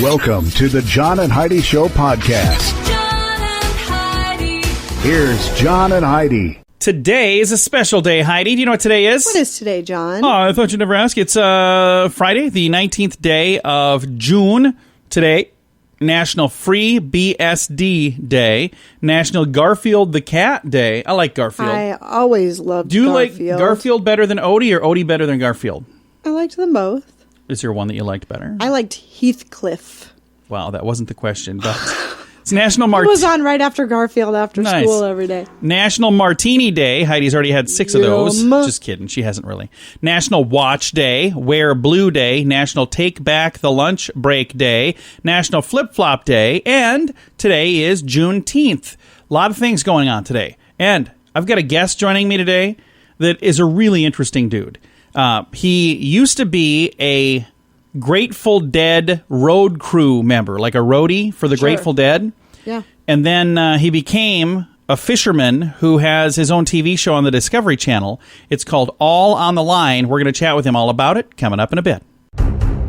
Welcome to the John and Heidi Show podcast. John and Heidi. Here's John and Heidi. Today is a special day, Heidi. Do you know what today is? What is today, John? Oh, I thought you'd never ask. It's Friday, the 19th day of June. Today, National Free BSD Day, National Garfield the Cat Day. I like Garfield. I always loved Do you Garfield. like Garfield better than Odie or Odie better than Garfield? I liked them both. Is there one that you liked better? I liked Heathcliff. Well, that wasn't the question, but it's National It was on right after Garfield after Nice. school every day. National Martini Day. Heidi's already had 6 of those. Yum. Just kidding. She hasn't really. National Watch Day. Wear Blue Day. National Take Back the Lunch Break Day. National Flip Flop Day. And today is Juneteenth. A lot of things going on today. And I've got a guest joining me today that is a really interesting dude. He used to be a Grateful Dead road crew member, like a roadie for the Sure. Grateful Dead. Yeah. And then he became a fisherman who has his own TV show on the Discovery Channel. It's called All on the Line. We're going to chat with him all about it coming up in a bit.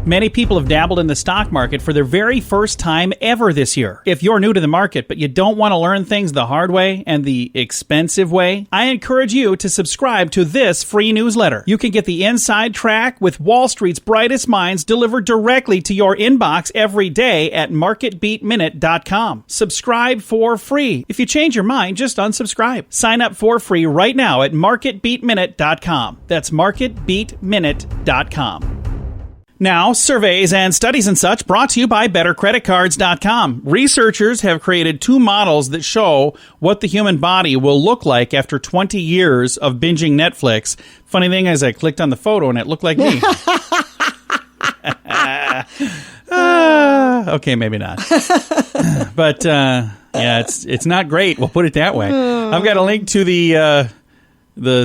Many people have dabbled in the stock market for their very first time ever this year. If you're new to the market, but you don't want to learn things the hard way and the expensive way, I encourage you to subscribe to this free newsletter. You can get the inside track with Wall Street's brightest minds delivered directly to your inbox every day at marketbeatminute.com. Subscribe for free. If you change your mind, just unsubscribe. Sign up for free right now at marketbeatminute.com. That's marketbeatminute.com. Now, surveys and studies and such brought to you by BetterCreditCards.com. Researchers have created 2 models that show what the human body will look like after 20 years of binging Netflix. Funny thing is, I clicked on the photo and it looked like me. Okay, maybe not. But, yeah, it's not great. We'll put it that way. I've got a link to the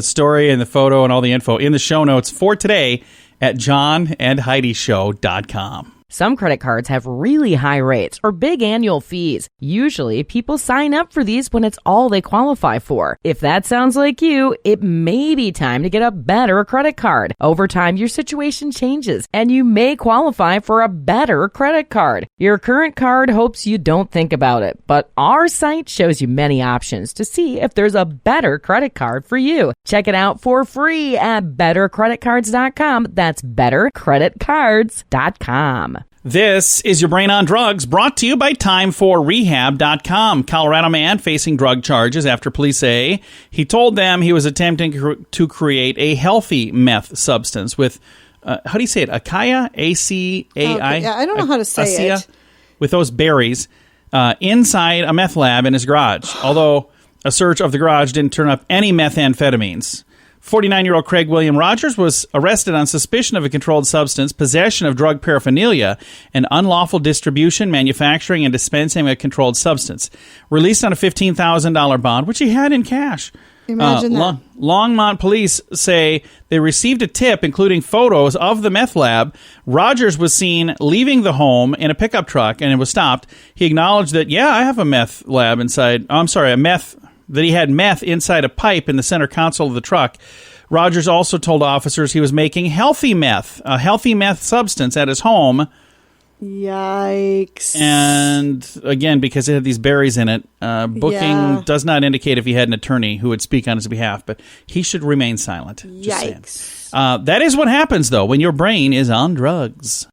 story and the photo and all the info in the show notes for today at johnandheidishow.com. Some credit cards have really high rates or big annual fees. Usually, people sign up for these when it's all they qualify for. If that sounds like you, it may be time to get a better credit card. Over time, your situation changes, and you may qualify for a better credit card. Your current card hopes you don't think about it, but our site shows you many options to see if there's a better credit card for you. Check it out for free at bettercreditcards.com. That's bettercreditcards.com. This is Your Brain on Drugs, brought to you by TimeForRehab.com. Colorado man facing drug charges after police say he told them he was attempting to create a healthy meth substance with, how do you say it, acai? A-C-A-I? Yeah, I don't know how to say it. With those berries inside a meth lab in his garage, although a search of the garage didn't turn up any methamphetamines. 49-year-old Craig William Rogers was arrested on suspicion of a controlled substance, possession of drug paraphernalia, and unlawful distribution, manufacturing, and dispensing of a controlled substance. Released on a $15,000 bond, which he had in cash. Imagine that. Longmont police say they received a tip, including photos of the meth lab. Rogers was seen leaving the home in a pickup truck, and it was stopped. He acknowledged that, yeah, I have a meth lab inside. That he had meth inside a pipe in the center console of the truck. Rogers also told officers he was making healthy meth, a healthy meth substance at his home. Yikes. And again, because it had these berries in it, booking does not indicate if he had an attorney who would speak on his behalf, but he should remain silent. Just Yikes. saying. That is what happens, though, when your brain is on drugs.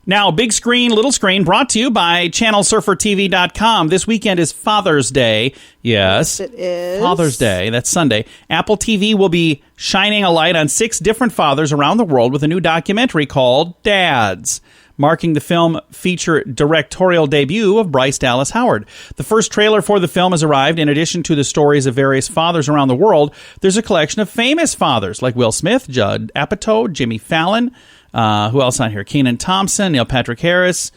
Now, big screen, little screen, brought to you by ChannelSurferTV.com. This weekend is Father's Day. Yes, it is. Father's Day. That's Sunday. Apple TV will be shining a light on 6 different fathers around the world with a new documentary called Dads, marking the film feature directorial debut of Bryce Dallas Howard. The first trailer for the film has arrived. In addition to the stories of various fathers around the world, there's a collection of famous fathers like Will Smith, Judd Apatow, Jimmy Fallon, who else on here? Kenan Thompson, Neil Patrick Harris,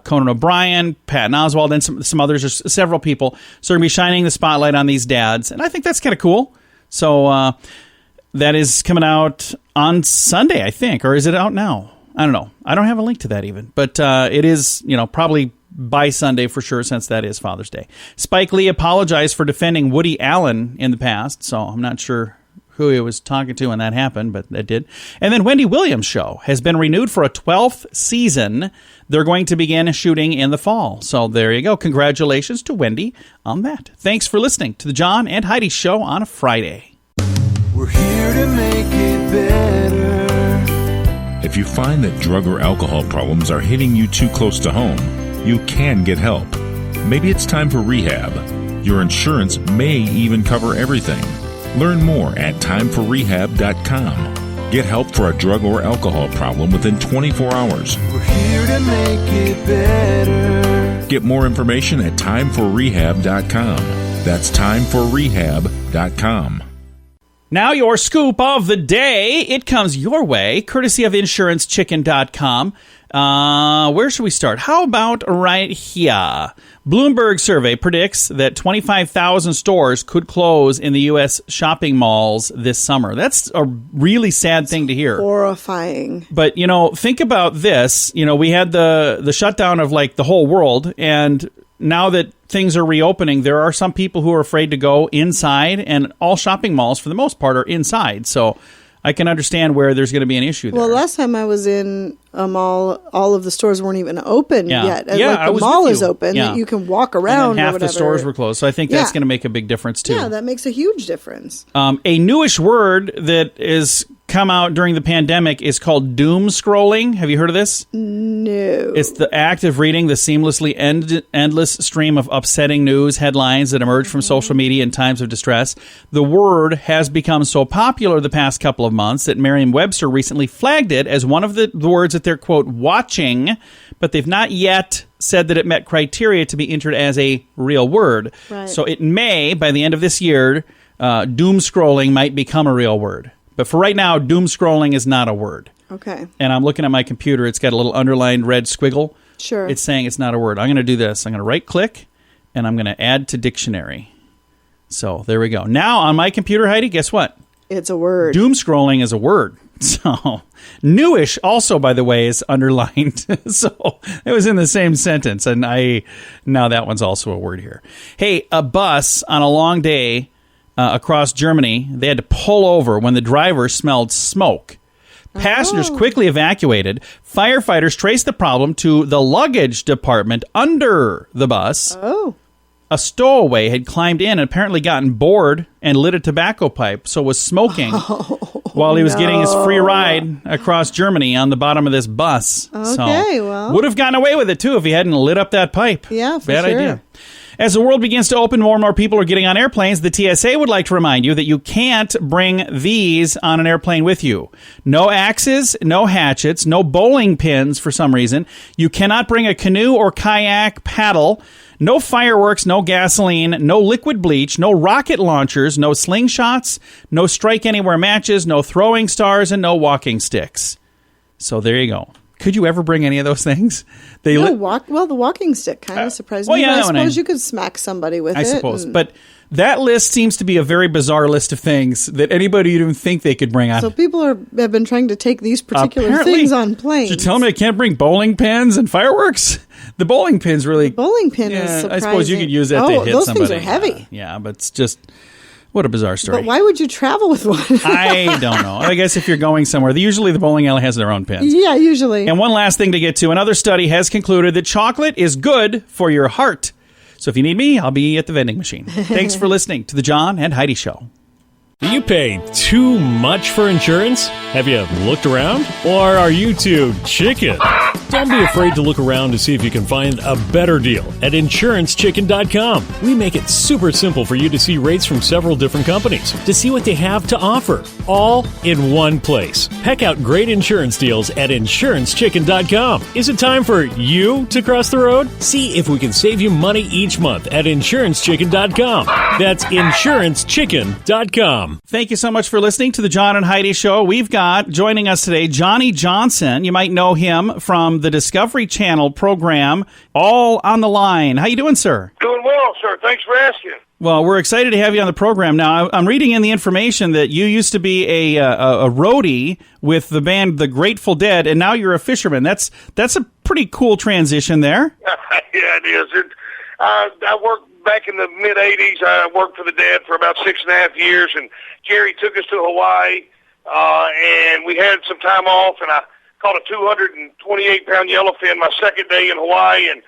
Conan O'Brien, Patton Oswalt, and some others. There's several people. So we're going to be shining the spotlight on these dads. And I think that's kind of cool. So that is coming out on Sunday, I think. Or is it out now? I don't know. I don't have a link to that even. But it is, probably by Sunday for sure, since that is Father's Day. Spike Lee apologized for defending Woody Allen in the past. So I'm not sure who he was talking to when that happened, but it did. And then Wendy Williams' show has been renewed for a 12th season. They're going to begin shooting in the fall. So there you go. Congratulations to Wendy on that. Thanks for listening to the John and Heidi Show on a Friday. We're here to make it better. If you find that drug or alcohol problems are hitting you too close to home, you can get help. Maybe it's time for rehab. Your insurance may even cover everything. Learn more at timeforrehab.com. Get help for a drug or alcohol problem within 24 hours. We're here to make it better. Get more information at timeforrehab.com. That's timeforrehab.com. Now your scoop of the day. It comes your way, courtesy of InsuranceChicken.com. Where should we start? How about right here? Bloomberg survey predicts that 25,000 stores could close in the U.S. shopping malls this summer. That's a really sad thing to hear. Horrifying. But, think about this. We had the shutdown of, like, the whole world, and now that things are reopening, there are some people who are afraid to go inside, and all shopping malls, for the most part, are inside. So I can understand where there's going to be an issue there. Well, last time I was in a mall, all of the stores weren't even open yet. Yeah, the mall is open. Yeah. You can walk around. And then half or whatever. the stores were closed. So I think that's going to make a big difference, too. Yeah, that makes a huge difference. A newish word that is come out during the pandemic is called doom scrolling. Have you heard of this? No. It's the act of reading the seamlessly endless stream of upsetting news headlines that emerge from social media in times of distress. The word has become so popular the past couple of months that Merriam-Webster recently flagged it as one of the words that they're, quote, watching, but they've not yet said that it met criteria to be entered as a real word. Right. So it may, by the end of this year, doom scrolling might become a real word. But for right now, doom scrolling is not a word. Okay. And I'm looking at my computer. It's got a little underlined red squiggle. Sure. It's saying it's not a word. I'm going to do this. I'm going to right-click, and I'm going to add to dictionary. So there we go. Now, on my computer, Heidi, guess what? It's a word. Doom scrolling is a word. So newish also, by the way, is underlined. So it was in the same sentence. And now that one's also a word here. Hey, a bus on a long day across Germany, they had to pull over when the driver smelled smoke. Passengers quickly evacuated. Firefighters traced the problem to the luggage department under the bus. Oh. A stowaway had climbed in and apparently gotten bored and lit a tobacco pipe, so was smoking while he was getting his free ride across Germany on the bottom of this bus. Okay, well. Would have gotten away with it, too, if he hadn't lit up that pipe. Yeah, for Bad sure. idea. As the world begins to open, more and more people are getting on airplanes. The TSA would like to remind you that you can't bring these on an airplane with you. No axes, no hatchets, no bowling pins for some reason. You cannot bring a canoe or kayak paddle. No fireworks, no gasoline, no liquid bleach, no rocket launchers, no slingshots, no strike anywhere matches, no throwing stars, and no walking sticks. So there you go. Could you ever bring any of those things? The walking stick kind of surprised me. I suppose you could smack somebody with it. I suppose. But that list seems to be a very bizarre list of things that anybody didn't think they could bring on. So people have been trying to take these particular things on planes. You're telling me I can't bring bowling pins and fireworks? The bowling pin's really... The bowling pin is surprising. I suppose you could use that to hit those somebody. Things are heavy. Yeah, but it's just... What a bizarre story. But why would you travel with one? I don't know. I guess if you're going somewhere, usually the bowling alley has their own pins. Yeah, usually. And one last thing to get to. Another study has concluded that chocolate is good for your heart. So if you need me, I'll be at the vending machine. Thanks for listening to the John and Heidi Show. Do you pay too much for insurance? Have you looked around? Or are you too chicken? Don't be afraid to look around to see if you can find a better deal at InsuranceChicken.com. We make it super simple for you to see rates from several different companies, to see what they have to offer, all in one place. Peck out great insurance deals at InsuranceChicken.com. Is it time for you to cross the road? See if we can save you money each month at InsuranceChicken.com. That's InsuranceChicken.com. Thank you so much for listening to the John and Heidi Show. We've got, joining us today, Johnny Johnson. You might know him from the Discovery Channel program, All on the Line. How you doing, sir? Doing well, sir. Thanks for asking. Well, we're excited to have you on the program. Now, I'm reading in the information that you used to be a roadie with the band The Grateful Dead, and now you're a fisherman. That's a pretty cool transition there. Yeah, it is. I work back in the mid-'80s, I worked for the dad for about 6.5 years, and Jerry took us to Hawaii, and we had some time off, and I caught a 228-pound yellowfin my second day in Hawaii, and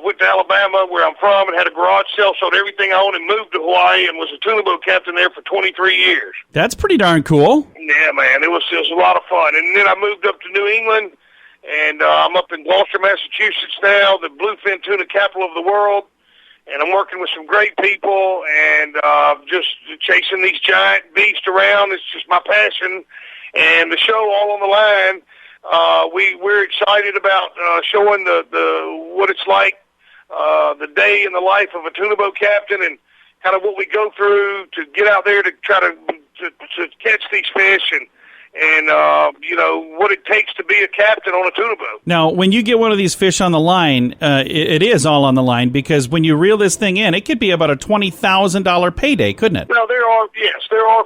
went to Alabama, where I'm from, and had a garage sale, sold everything I owned, and moved to Hawaii, and was a tuna boat captain there for 23 years. That's pretty darn cool. Yeah, man, it was a lot of fun. And then I moved up to New England, and I'm up in Gloucester, Massachusetts now, the bluefin tuna capital of the world. And I'm working with some great people and just chasing these giant beasts around. It's just my passion. And the show All on the Line, we're excited about showing the what it's like, the day in the life of a tuna boat captain, and kind of what we go through to get out there to try to catch these fish, and what it takes to be a captain on a tuna boat. Now, when you get one of these fish on the line, it is all on the line, because when you reel this thing in, it could be about a $20,000 payday, couldn't it? Well, there are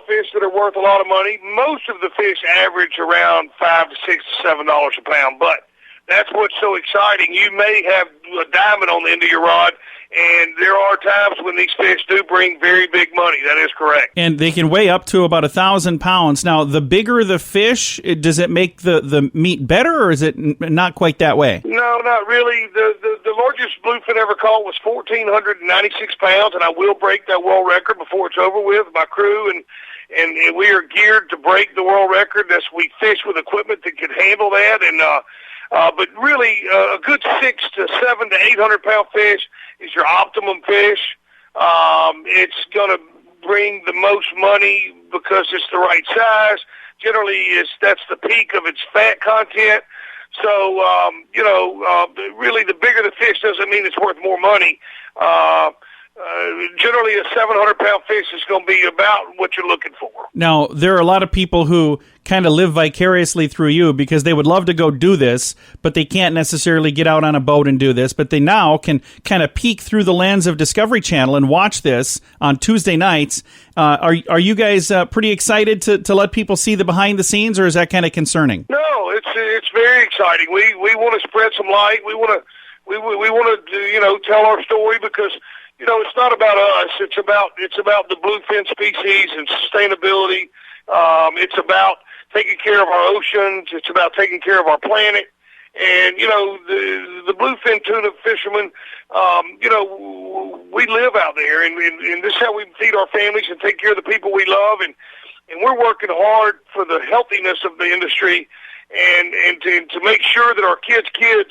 fish that are worth a lot of money. Most of the fish average around $5 to $6 to $7 a pound, but that's what's so exciting. You may have a diamond on the end of your rod, and there are times when these fish do bring very big money. That is correct. And they can weigh up to about 1,000 pounds. Now, the bigger the fish, does it make the meat better, or is it not quite that way? No, not really. The largest bluefin ever caught was 1,496 pounds, and I will break that world record before it's over with. My crew and we are geared to break the world record. We fish with equipment that can handle that, and but really, a good 600 to 700 to 800 pound fish is your optimum fish. It's going to bring the most money because it's the right size. Generally, that's the peak of its fat content. So, really, the bigger the fish doesn't mean it's worth more money. Generally, a 700-pound fish is going to be about what you're looking for. Now, there are a lot of people who kind of live vicariously through you, because they would love to go do this, but they can't necessarily get out on a boat and do this. But they now can kind of peek through the lens of Discovery Channel and watch this on Tuesday nights. Are you guys pretty excited to let people see the behind the scenes, or is that kind of concerning? No, it's very exciting. We want to spread some light. We want to tell our story, because it's not about us. It's about the bluefin species and sustainability. It's about taking care of our oceans. It's about taking care of our planet. And the bluefin tuna fishermen, we live out there, and this is how we feed our families and take care of the people we love. And we're working hard for the healthiness of the industry, and to make sure that our kids can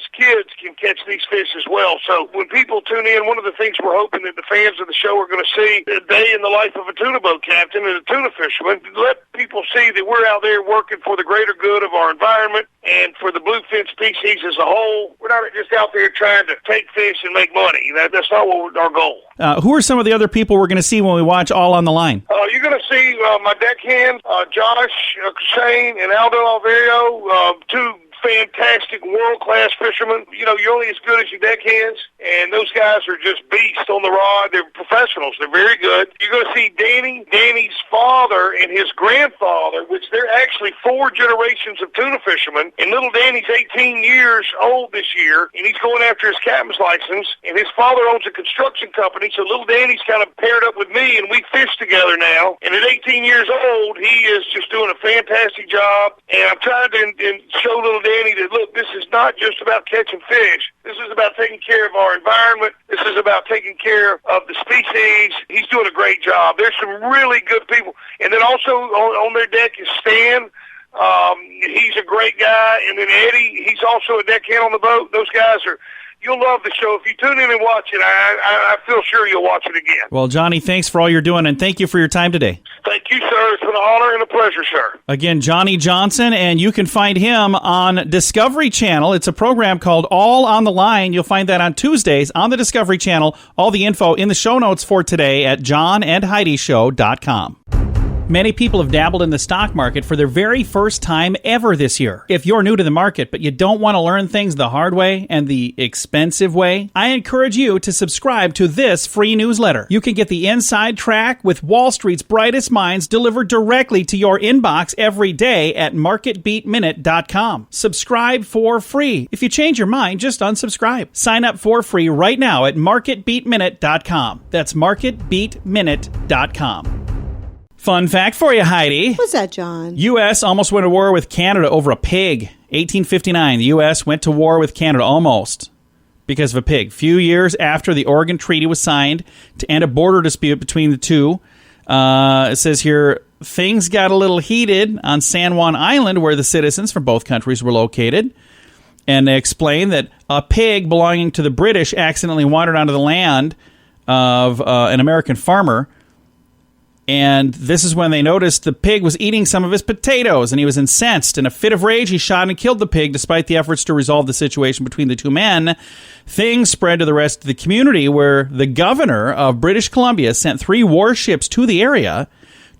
catch these fish as well. So when people tune in, one of the things we're hoping that the fans of the show are going to see, a day in the life of a tuna boat captain and a tuna fisherman, let people see that we're out there working for the greater good of our environment and for the bluefin species as a whole. We're not just out there trying to take fish and make money. That's not our goal. Who are some of the other people we're going to see when we watch All on the Line? You're going to see my deckhand, Josh Shane and Aldo Alverio, two fantastic world-class fishermen. You're only as good as your deckhands, and those guys are just beasts on the rod. They're professionals. They're very good. You're going to see Danny's father and his grandfather, which they're actually 4 generations of tuna fishermen, and little Danny's 18 years old this year, and he's going after his captain's license, and his father owns a construction company, so little Danny's kind of paired up with me, and we fish together now, and at 18 years old, he is just doing a fantastic job, and I'm trying to show little Danny that, look, this is not just about catching fish. This is about taking care of our environment. This is about taking care of the species. He's doing a great job. There's some really good people. And then also on their deck is Stan. He's a great guy. And then Eddie, he's also a deckhand on the boat. Those guys you'll love the show. If you tune in and watch it, I feel sure you'll watch it again. Well, Johnny, thanks for all you're doing, and thank you for your time today. Thank you, sir. It's been an honor and a pleasure, sir. Again, Johnny Johnson, and you can find him on Discovery Channel. It's a program called All on the Line. You'll find that on Tuesdays on the Discovery Channel. All the info in the show notes for today at johnandheidishow.com. Many people have dabbled in the stock market for their very first time ever this year. If you're new to the market, but you don't want to learn things the hard way and the expensive way, I encourage you to subscribe to this free newsletter. You can get the inside track with Wall Street's brightest minds delivered directly to your inbox every day at marketbeatminute.com. Subscribe for free. If you change your mind, just unsubscribe. Sign up for free right now at marketbeatminute.com. That's marketbeatminute.com. Fun fact for you, Heidi. What's that, John? U.S. almost went to war with Canada over a pig. 1859, the U.S. went to war with Canada almost because of a pig. Few years after the Oregon Treaty was signed to end a border dispute between the two, it says here, things got a little heated on San Juan Island where the citizens from both countries were located. And they explained that a pig belonging to the British accidentally wandered onto the land of an American farmer. And this is when they noticed the pig was eating some of his potatoes, and he was incensed. In a fit of rage, he shot and killed the pig. Despite the efforts to resolve the situation between the two men, things spread to the rest of the community, where the governor of British Columbia sent 3 warships to the area.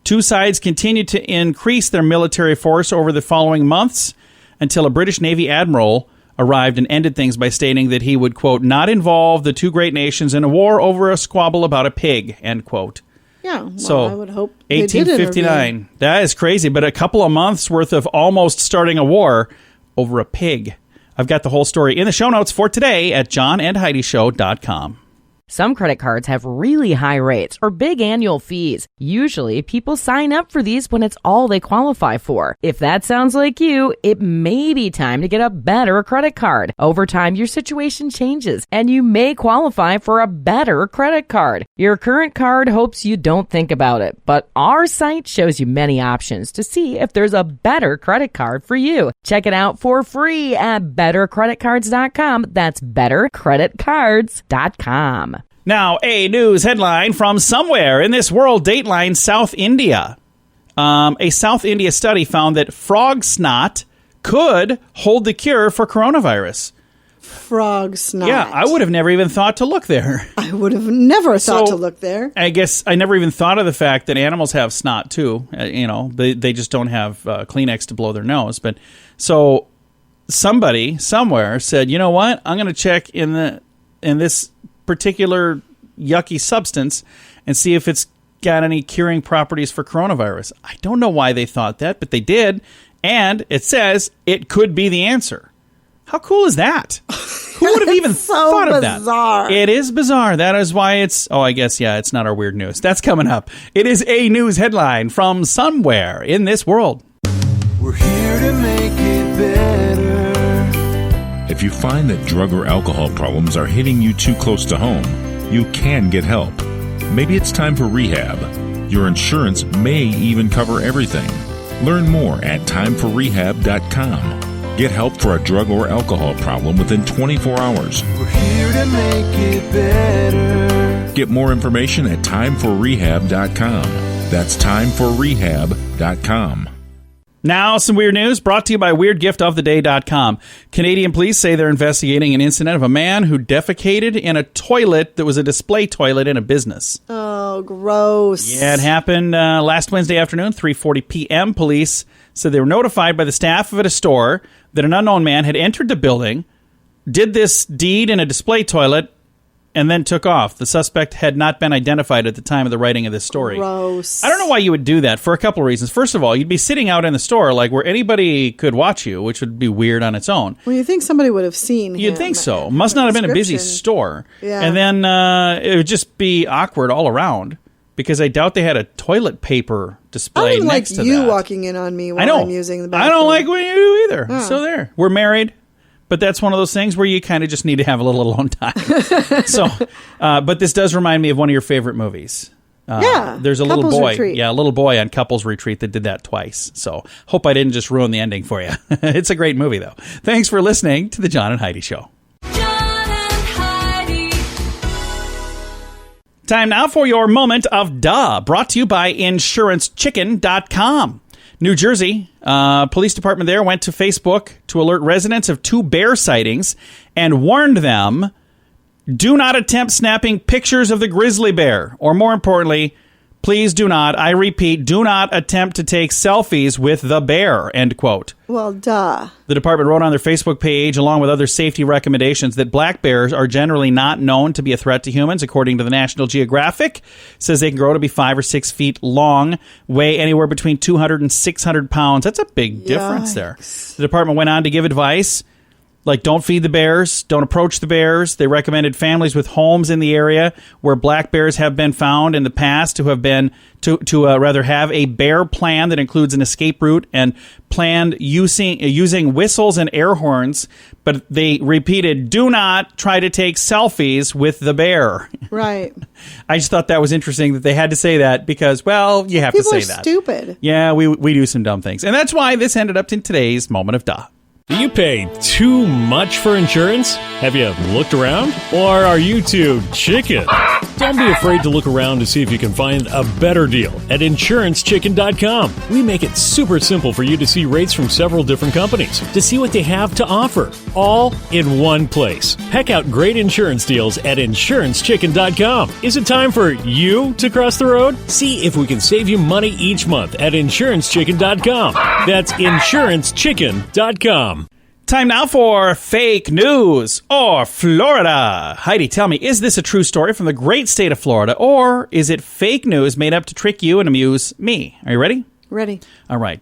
Two sides continued to increase their military force over the following months until a British Navy admiral arrived and ended things by stating that he would, quote, not involve the two great nations in a war over a squabble about a pig, end quote. Yeah, well, so, I would hope 1859. That is crazy, but a couple of months worth of almost starting a war over a pig. I've got the whole story in the show notes for today at johnandheidishow.com. Some credit cards have really high rates or big annual fees. Usually, people sign up for these when it's all they qualify for. If that sounds like you, it may be time to get a better credit card. Over time, your situation changes, and you may qualify for a better credit card. Your current card hopes you don't think about it, but our site shows you many options to see if there's a better credit card for you. Check it out for free at bettercreditcards.com. That's bettercreditcards.com. Now, a news headline from somewhere in this world, Dateline, South India. A South India study found that frog snot could hold the cure for coronavirus. Frog snot. Yeah, I would have never even thought to look there. I would have never thought to look there. I guess I never even thought of the fact that animals have snot, too. They just don't have Kleenex to blow their nose. But so somebody somewhere said, you know what? I'm going to check in this particular yucky substance and see if it's got any curing properties for coronavirus. I don't know why they thought that, but they did. And it says it could be the answer. How cool is that? Who would have even thought of that? Bizarre. It is bizarre. That is why it's... Oh, I guess, yeah, it's not our weird news. That's coming up. It is a news headline from somewhere in this world. We're here to make it better. If you find that drug or alcohol problems are hitting you too close to home, you can get help. Maybe it's time for rehab. Your insurance may even cover everything. Learn more at timeforrehab.com. Get help for a drug or alcohol problem within 24 hours. We're here to make it better. Get more information at timeforrehab.com. That's timeforrehab.com. Now, some weird news brought to you by WeirdGiftOfTheDay.com. Canadian police say they're investigating an incident of a man who defecated in a toilet that was a display toilet in a business. Oh, gross. Yeah, it happened last Wednesday afternoon, 3:40 p.m. Police said they were notified by the staff at a store that an unknown man had entered the building, did this deed in a display toilet, and then took off. The suspect had not been identified at the time of the writing of this story. Gross. I don't know why you would do that, for a couple of reasons. First of all, you'd be sitting out in the store like where anybody could watch you, which would be weird on its own. Well, you think somebody would have seen him. You'd think so. Must not have been a busy store. Yeah. And then it would just be awkward all around, because I doubt they had a toilet paper display I don't next like to you that. walking in on me while I'm using the bathroom. I don't like when you do either. Oh. So there. We're married. But that's one of those things where you kind of just need to have a little alone time. But this does remind me of one of your favorite movies. There's a little boy. Retreat. Yeah, a little boy on Couples Retreat that did that twice. So hope I didn't just ruin the ending for you. It's a great movie, though. Thanks for listening to The John and Heidi Show. John and Heidi. Time now for your moment of duh, brought to you by InsuranceChicken.com. New Jersey, police department there went to Facebook to alert residents of 2 bear sightings and warned them, do not attempt snapping pictures of the grizzly bear, or more importantly, Please do not, I repeat, do not attempt to take selfies with the bear, end quote. Well, duh. The department wrote on their Facebook page, along with other safety recommendations, that black bears are generally not known to be a threat to humans, according to the National Geographic. It says they can grow to be 5 or 6 feet long, weigh anywhere between 200 and 600 pounds. That's a big difference there. The department went on to give advice, like don't feed the bears, don't approach the bears. They recommended families with homes in the area where black bears have been found in the past to rather have a bear plan that includes an escape route and planned using whistles and air horns. But they repeated, do not try to take selfies with the bear. Right. I just thought that was interesting that they had to say that because, well, you have to say that. People are stupid. Yeah, we do some dumb things. And that's why this ended up in today's Moment of Duh. Do you pay too much for insurance? Have you looked around? Or are you too chicken? Don't be afraid to look around to see if you can find a better deal at InsuranceChicken.com. We make it super simple for you to see rates from several different companies, to see what they have to offer, all in one place. Heck out great insurance deals at InsuranceChicken.com. Is it time for you to cross the road? See if we can save you money each month at InsuranceChicken.com. That's InsuranceChicken.com. Time now for Fake News or Florida. Heidi, tell me, is this a true story from the great state of Florida, or is it fake news made up to trick you and amuse me? Are you ready? Ready. All right.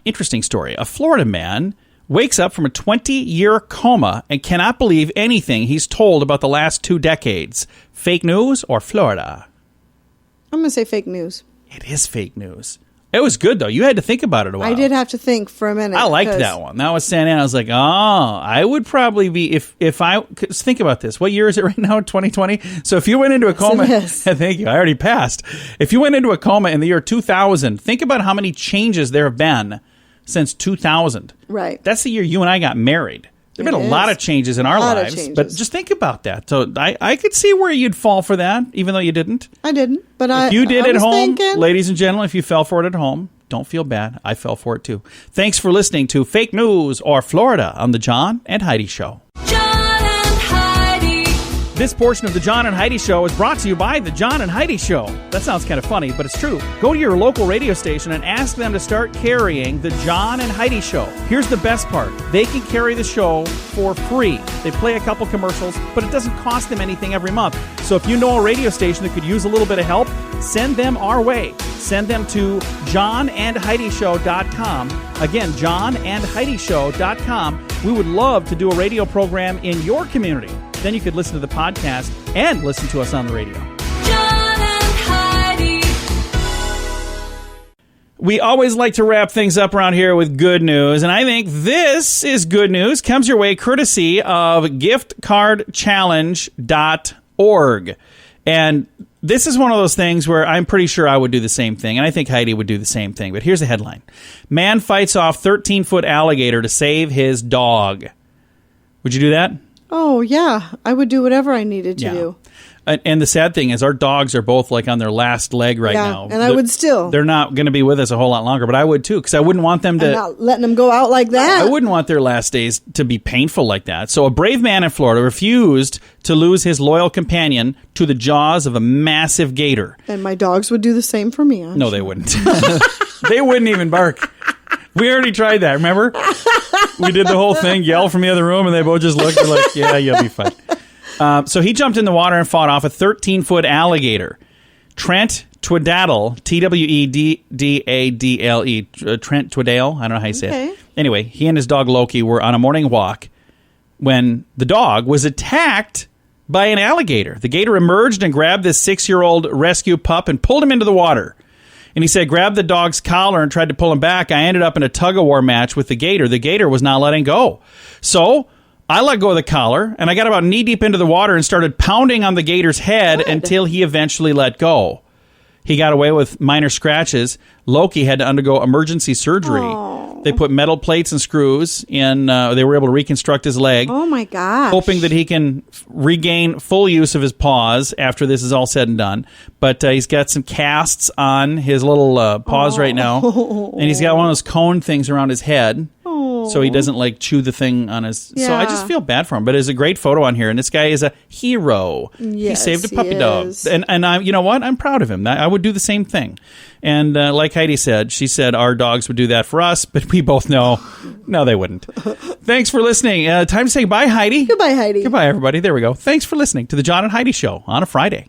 Interesting story. A Florida man wakes up from a 20-year coma and cannot believe anything he's told about the last 2 decades. Fake news or Florida? I'm going to say fake news. It is fake news. It was good, though. You had to think about it a while. I did have to think for a minute. I liked that one. That was standing out. I was like, I would probably be, if I, think about this. What year is it right now? 2020? So if you went into a coma, thank you, I already passed. If you went into a coma in the year 2000, think about how many changes there have been since 2000. Right. That's the year you and I got married. There have been a lot of changes in our lives, but just think about that. So I could see where you'd fall for that, even though you didn't. I didn't, but if you did at home, ladies and gentlemen, if you fell for it at home, don't feel bad. I fell for it too. Thanks for listening to Fake News or Florida on the John and Heidi Show. This portion of the John and Heidi Show is brought to you by the John and Heidi Show. That sounds kind of funny, but it's true. Go to your local radio station and ask them to start carrying the John and Heidi Show. Here's the best part. They can carry the show for free. They play a couple commercials, but it doesn't cost them anything every month. So if you know a radio station that could use a little bit of help, send them our way. Send them to johnandheidishow.com. Again, johnandheidishow.com. We would love to do a radio program in your community. Then you could listen to the podcast and listen to us on the radio. John and Heidi. We always like to wrap things up around here with good news, and I think this is good news. Comes your way courtesy of giftcardchallenge.org. And this is one of those things where I'm pretty sure I would do the same thing, and I think Heidi would do the same thing. But here's the headline. Man fights off 13-foot alligator to save his dog. Would you do that? Oh, yeah. I would do whatever I needed to do. And the sad thing is our dogs are both like on their last leg right now. And I would still. They're not going to be with us a whole lot longer, but I would too, because I wouldn't want them to. I'm not letting them go out like that. I wouldn't want their last days to be painful like that. So a brave man in Florida refused to lose his loyal companion to the jaws of a massive gator. And my dogs would do the same for me. No, they wouldn't. They wouldn't even bark. We already tried that, remember? We did the whole thing, yell from the other room, and they both just looked like, yeah, you'll be fine. So he jumped in the water and fought off a 13-foot alligator. Trent Twiddale, Twedadle, Trent Twiddale, I don't know how you say it. Anyway, he and his dog Loki were on a morning walk when the dog was attacked by an alligator. The gator emerged and grabbed this 6-year-old rescue pup and pulled him into the water. And he said, grabbed the dog's collar and tried to pull him back. I ended up in a tug-of-war match with the gator. The gator was not letting go. So I let go of the collar, and I got about knee-deep into the water and started pounding on the gator's head until he eventually let go. He got away with minor scratches. Loki had to undergo emergency surgery. They put metal plates and screws in. They were able to reconstruct his leg. Oh, my gosh. Hoping that he can regain full use of his paws after this is all said and done. But he's got some casts on his little paws right now. And he's got one of those cone things around his head. so he doesn't like chew the thing on his. So I just feel bad for him. But there's a great photo on here, and this guy is a hero. He saved a puppy dog, and I'm, you know what? I'm proud of him. I would do the same thing. And like Heidi said, she said our dogs would do that for us, but we both know, no, they wouldn't. Thanks for listening. Time to say goodbye, Heidi. Goodbye, Heidi. Goodbye, everybody. There we go. Thanks for listening to the John and Heidi Show on a Friday.